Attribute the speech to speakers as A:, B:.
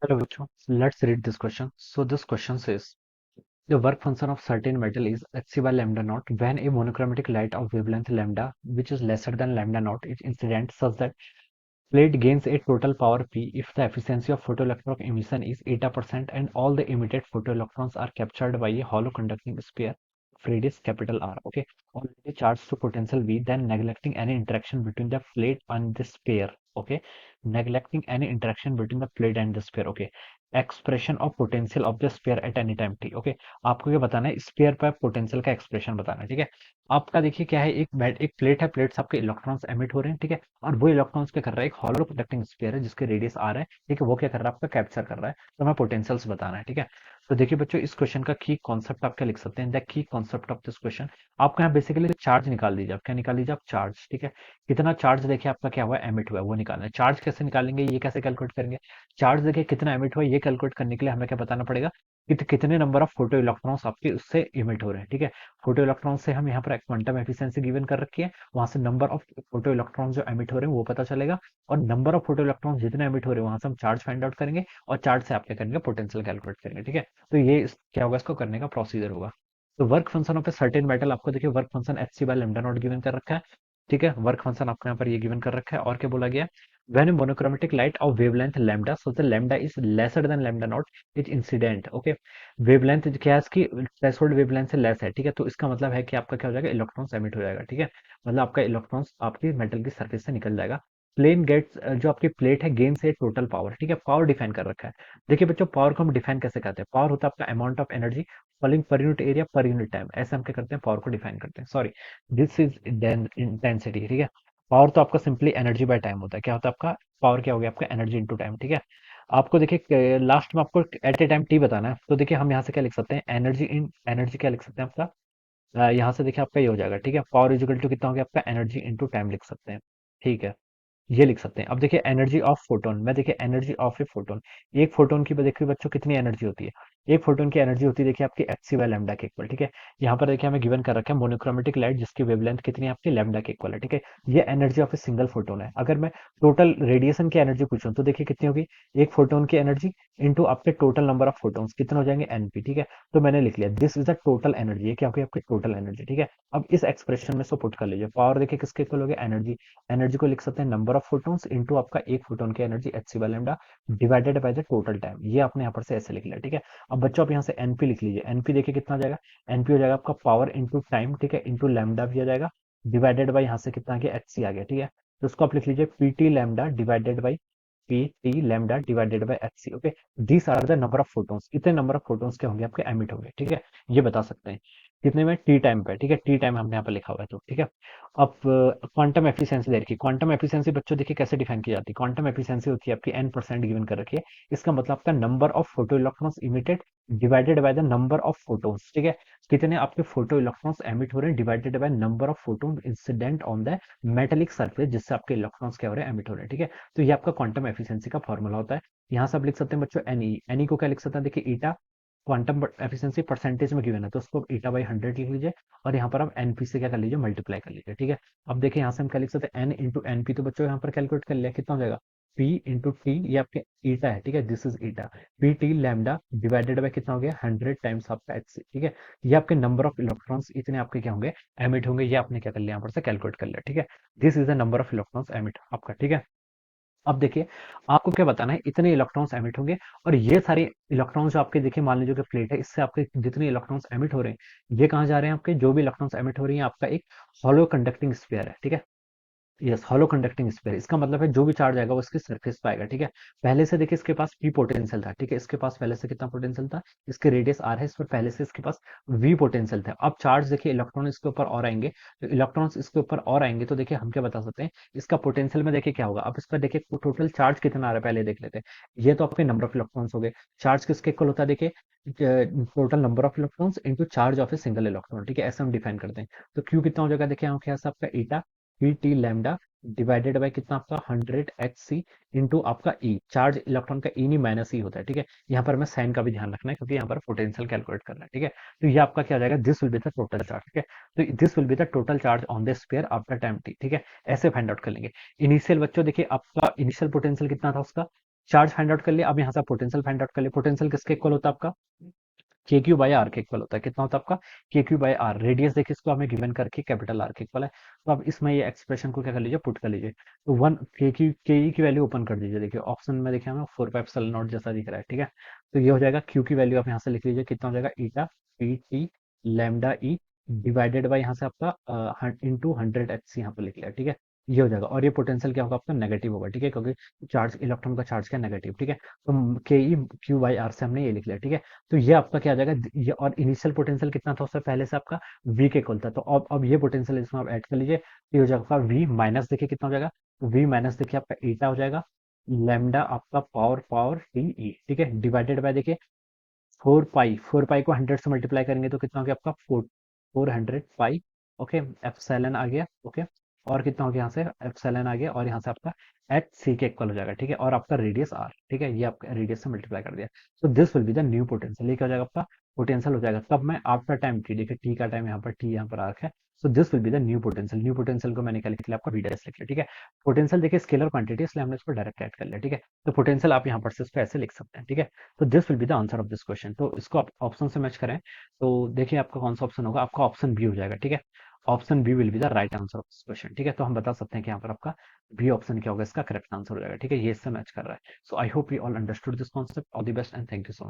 A: Hello, Vichu. Let's read this question. So this question says, the work function of certain metal is hc by lambda naught when a monochromatic light of wavelength lambda, which is lesser than lambda naught, is incident such that plate gains a total power P if the efficiency of photoelectron emission is eta% and all the emitted photoelectrons are captured by a hollow conducting sphere of radius capital R. Okay, already charged to potential V, then neglecting any interaction between the plate and the sphere. Okay, neglecting any interaction between the plate and the sphere. Okay, expression of potential of the sphere at any time T. Okay, आपको क्या बताना है, sphere पर potential का expression बताना है। ठीक है, आपका देखिए क्या है, एक प्लेट है, प्लेट से आपके इलेक्ट्रॉन्स एमिट हो रहे हैं। ठीक है, और वो इलेक्ट्रॉन्स क्या कर रहा है, एक हॉलो कंडक्टिंग स्फीयर है जिसके रेडियस आर है। ठीक है, वो क्या कर रहा है, आपका कैप्चर कर रहा है। तो हमें पोटेंशियल्स बताना है। ठीक है, तो देखिए बच्चों, इस क्वेश्चन का की कॉन्सेप्ट आप क्या लिख सकते हैं, the key concept of this question. आपको यहाँ बेसिकली चार्ज निकाल दीजिए। आप क्या निकाल दीजिए, आप चार्ज। ठीक है, कितना चार्ज देखिए आपका क्या हुआ, एमिट हुआ है, वो निकालना है। चार्ज कैसे निकालेंगे, ये कैसे कैलकुलेट करेंगे, चार्ज देखिए कितना एमिट हुआ है, ये कैलकुलेट करने के लिए हमें क्या बताना पड़ेगा कि कितने नंबर ऑफ फोटो इलेक्ट्रॉन्स आपके उससे इमिट हो रहे हैं। ठीक है, फोटो इलेक्ट्रॉन से हम यहाँ पर क्वांटम एफिशिएंसी गिवन कर रखी है, वहां से नंबर ऑफ फोटो इलेक्ट्रॉन जो एमिट हो रहे हैं वो पता चलेगा, और नंबर ऑफ फोटो इलेक्ट्रॉन जितने एमिट हो रहे हैं वहां से हम चार्ज फाइंड आउट करेंगे, और चार्ज से आप क्या करेंगे, पोटेंशियल कैलकुलेट करेंगे। ठीक है, तो ये क्या होगा, इसको करने का प्रोसीजर होगा। तो work function of a certain metal, आपको देखिए work function H C by lambda not given कर रखा है। ठीक है, वर्क फंक्शन आपको यहाँ पर ये गिवन कर रखा है, और क्या बोला गया है, when a monochromatic light of wavelength lambda, so the lambda is lesser than lambda naught, is incident. Okay, wavelength क्या है इसकी, थ्रेशोल्ड वेवलेंथ से लेस है। ठीक है, तो इसका मतलब है कि आपका क्या हो जाएगा, इलेक्ट्रॉन्स एमिट हो जाएगा। ठीक है, मतलब आपका इलेक्ट्रॉन्स आपकी मेटल की सरफेस से निकल जाएगा। प्लेन गेट्स, जो आपकी प्लेट है, गेन से टोटल पावर। ठीक है, पावर डिफाइन कर रखा है। देखिए बच्चों, पावर को हम डिफाइन कैसे करते हैं, पावर होता है आपका amount of energy falling per unit area per unit time, ऐसे हम क्या करते हैं, पावर को डिफाइन करते हैं। Sorry, this is intensity. ठीक है, पावर तो आपका सिंपली एनर्जी बाय टाइम होता है। क्या होता है आपका पावर, क्या हो गया आपका, एनर्जी इनटू टाइम। ठीक है, आपको देखिए लास्ट में आपको एट ए टाइम टी बताना है, तो देखिए हम यहाँ से क्या लिख सकते हैं, एनर्जी इन एनर्जी क्या लिख सकते हैं आपका, यहाँ से देखिए आपका ये हो जाएगा। ठीक है, पावर इजिकल टू कितना हो गया आपका, एनर्जी इनटू टाइम लिख सकते हैं। ठीक है, ये लिख सकते हैं। अब देखिए एनर्जी ऑफ फोटोन में, देखिए एनर्जी ऑफ ए फोटोन, एक फोटोन की देखिए बच्चों कितनी एनर्जी होती है, एक फोटोन की एनर्जी होती है देखिए आपकी एच सी बाय लैम्डा के इक्वल। ठीक है, यहाँ पर देखिए हमें गिवन कर रखा है मोनोक्रोमेटिक लाइट जिसकी वेवलेंथ कितनी है आपकी, लैम्डा के इक्वल है। ठीक है, ये energy of a single photon है। अगर मैं टोटल रेडिएशन की एनर्जी पूछूं तो देखिए कितनी होगी, एक फोटोन की एनर्जी इंटू आपके टोटल नंबर ऑफ फोटोन्स कितने हो जाएंगे, एनपी। ठीक है, तो मैंने लिख लिया this is the total energy, ये क्या होगी आपकी टोटल एनर्जी। ठीक है, अब इस एक्सप्रेशन में इसको पुट कर लीजिए, पावर देखिए किसके इक्वल हो गया, एनर्जी। एनर्जी को लिख सकते हैं नंबर ऑफ फोटॉन्स इनटू आपका एक फोटोन की energy H C by lambda divided by the total time. ये आपने यहाँ पर से ऐसे लिख लिया। ठीक है, अब बच्चों आप यहाँ से एनपी लिख लीजिए। एनपी देखिए कितना हो जाएगा, एनपी हो जाएगा आपका पावर इंटू टाइम। ठीक है, इंटू लैम्डा भी आ जाएगा, डिवाइडेड बाई यहाँ से कितना आ गया, एच सी आ गया। ठीक है, तो उसको आप लिख लीजिए PT lambda divided by P T lambda divided by H C. Okay, these are the number of photons, इतने नंबर ऑफ फोटोन्स क्या होंगे आपके, एमिट होंगे। ठीक है, ये बता सकते हैं कितने में, टी टाइम पे। ठीक है, टी टाइम हमने यहाँ पर लिखा हुआ है। तो ठीक है, अब क्वांटम एफिशिएंसी दे रखी है। क्वांटम एफिशिएंसी बच्चों देखिए कैसे डिफाइन की जाती है, क्वांटम एफिशिएंसी होती है आपकी n% गिवन कर रखी है। इसका मतलब आपका number of photo electrons emitted divided by the number of photons. ठीक है, कितने आपके फोटो इलेक्ट्रॉन्स एमिट हो रहे हैं divided by number of photon incident on the metallic surface जिससे आपके इलेक्ट्रॉन्स क्या हो रहे हैं, एमिट हो रहे हैं। ठीक है, तो ये आपका क्वांटम एफिशिएंसी का फॉर्मूला होता है। यहाँ से आप लिख सकते हैं बच्चों एनई, एनई को क्या लिख सकते हैं, देखिए ईटा क्वांटम एफिशिएंसी परसेंटेज में गिवन है, तो उसको ईटा बाई 100 लिख लीजिए, और यहाँ पर आप एनपी से क्या कर लीजिए, मल्टीप्लाई कर लीजिए। ठीक है, अब देखिए यहाँ से हम क्या लिख सकते हैं, एन इंटू एनपी, तो बच्चों यहाँ पर कैलकुलेट कर लिया कितना हो जाएगा, पी इंटू टी, ये आपके ईटा है। ठीक है, this is eta, P T lambda divided by कितना हो गया, 100 टाइम्स आपका एच सी। ठीक है, ये आपके नंबर ऑफ इलेक्ट्रॉन्स इतने आपके क्या होंगे, एमिट होंगे, ये आपने क्या कर लिया यहाँ पर से कैलकुलेट कर लिया। ठीक है, this is the number of electrons emit आपका। ठीक है, अब देखिए आपको क्या बताना है, इतने इलेक्ट्रॉन्स एमिट होंगे, और ये सारे इलेक्ट्रॉन्स जो आपके देखिए मान लीजिए कि प्लेट है, इससे आपके जितने इलेक्ट्रॉन्स एमिट हो रहे हैं ये कहाँ जा रहे हैं, आपके जो भी इलेक्ट्रॉन्स एमिट हो रही हैं आपका एक हॉलो कंडक्टिंग स्फीयर है। ठीक है, यस, हॉलो कंडक्टिंग स्फीयर, इसका मतलब है जो भी चार्ज आएगा वो इसके सरफेस पे आएगा। ठीक है, पहले से देखिए इसके पास पी पोटेंशियल था। ठीक है, इसके पास पहले से कितना पोटेंशियल था, इसके रेडियस आर है, इस पर पहले से इसके पास वी पोटेंशियल था। अब चार्ज देखिए इलेक्ट्रॉन इसके ऊपर और आएंगे, तो इलेक्ट्रॉन्स इसके ऊपर और आएंगे, तो देखिए हम क्या बता सकते हैं, इसका पोटेंशियल में देखिए क्या होगा। अब इस पर देखिए टोटल चार्ज कितना आ रहा है, पहले देख लेते हैं। ये तो आपके नंबर ऑफ इलेक्ट्रॉन्स हो गए, चार्ज किसके इक्वल होता है, देखिए total number of electrons into charge of a single electron. ठीक है, ऐसे हम डिफाइन करते हैं। तो क्यू कितना हो जाएगा, देखिए यहाँ क्या आपका eta P T lambda divided by कितना आपका 100 एच सी इंटू आपका ई, चार्ज इलेक्ट्रॉन का ई नहीं माइनस ई होता है। ठीक है, यहाँ पर हमें साइन का भी ध्यान रखना है क्योंकि यहाँ पर पोटेंशियल कैलकुलेट करना है। ठीक है, तो ये आपका क्या हो जाएगा, this will be the total charge. ठीक है, तो this will be the total charge on the sphere after time T. ठीक है, ऐसे फाइंड आउट कर लेंगे। इनिशियल बच्चों देखिए आपका इनिशियल पोटेंशियल कितना था उसका, चार्ज फाइंड आउट कर लिया, अब यहाँ से पोटेंशियल फाइंड आउट कर लिया। पोटेंशियल किसके इक्वल होता है आपका, के क्यू बाई आर के इक्वल होता है। कितना होता है आपका, के क्यू बाई आर। रेडियस देखिए इसको हमें गिवन करके कैपिटल आर के इक्वल है। तो अब इसमें ये एक्सप्रेशन को क्या कर लीजिए, पुट कर लीजिए। तो वन के ई की वैल्यू ओपन कर दीजिए। देखिए ऑप्शन में देखिए हमें 4 पाई एप्सिलॉन नॉट जैसा दिख रहा है, ठीक है। तो ये हो जाएगा क्यू की वैल्यू आप यहाँ से लिख लीजिए, कितना हो जाएगा, eta P T lambda E divided by यहाँ से आपका इंटू 100 h यहाँ पे लिख लिया, ठीक है। ये हो जाएगा, और ये पोटेंशियल क्या होगा आपका, नेगेटिव होगा, ठीक है, क्योंकि चार्ज इलेक्ट्रॉन का चार्ज क्या नेगेटिव, ठीक है। तो के ई क्यू बाई आर से हमने ये लिख लिया, ठीक है। तो ये आपका क्या आ जाएगा, ये और इनिशियल पोटेंशियल कितना था उससे पहले से आपका v के इक्वल था। तो अब ये पोटेंशियल इसमें आप ऐड कर लीजिए, तो ये हो जाएगा आपका v माइनस, देखिए कितना हो जाएगा, v माइनस देखिए आपका ईटा हो जाएगा, लैम्डा आपका पावर पावर टी ई, ठीक है, डिवाइडेड बाय देखिए 4 पाई को 100 से मल्टीप्लाई करेंगे तो कितना हो गया आपका 400 पाई, ओके। एप्सिलॉन आ गया, ओके। और कितना हो गया यहाँ से, एप्सिलॉन आ गया, और यहाँ से आपका एच सी के इक्वल हो जाएगा, ठीक है। और आपका रेडियस आर, ठीक है, ये आपका रेडियस से मल्टीप्लाई कर दिया। So this will be the new potential. ये क्या हो जाएगा आपका, पोटेंशियल हो जाएगा तब मैं आफ्टर टाइम टी, देखिए टी का टाइम यहाँ पर टी यहाँ पर आर्क है। So this will be the new potential. New potential को मैंने क्या लिख लिया, आपका वी डैश लिख लिया, ठीक है। पोटेंशियल देखिए स्केलर क्वांटिटी, इसलिए हमने इसको डायरेक्ट ऐड कर लिया, ठीक है। तो पोटेंशियल आप यहाँ पर से इसको ऐसे लिख सकते हैं, ठीक है। तो this will be the answer of this question. तो इसको आप ऑप्शन से मैच करें तो देखिए आपका कौन सा ऑप्शन होगा, आपका ऑप्शन बी हो जाएगा, ठीक है। Option B will be the right answer of this question, ठीक है। तो हम बता सकते हैं कि यहाँ पर आपका बी ऑप्शन क्या होगा, इसका करेक्ट आंसर हो जाएगा, ठीक है। ये इससे मैच कर रहा है। So I hope you all understood this concept. All the best and thank you so much.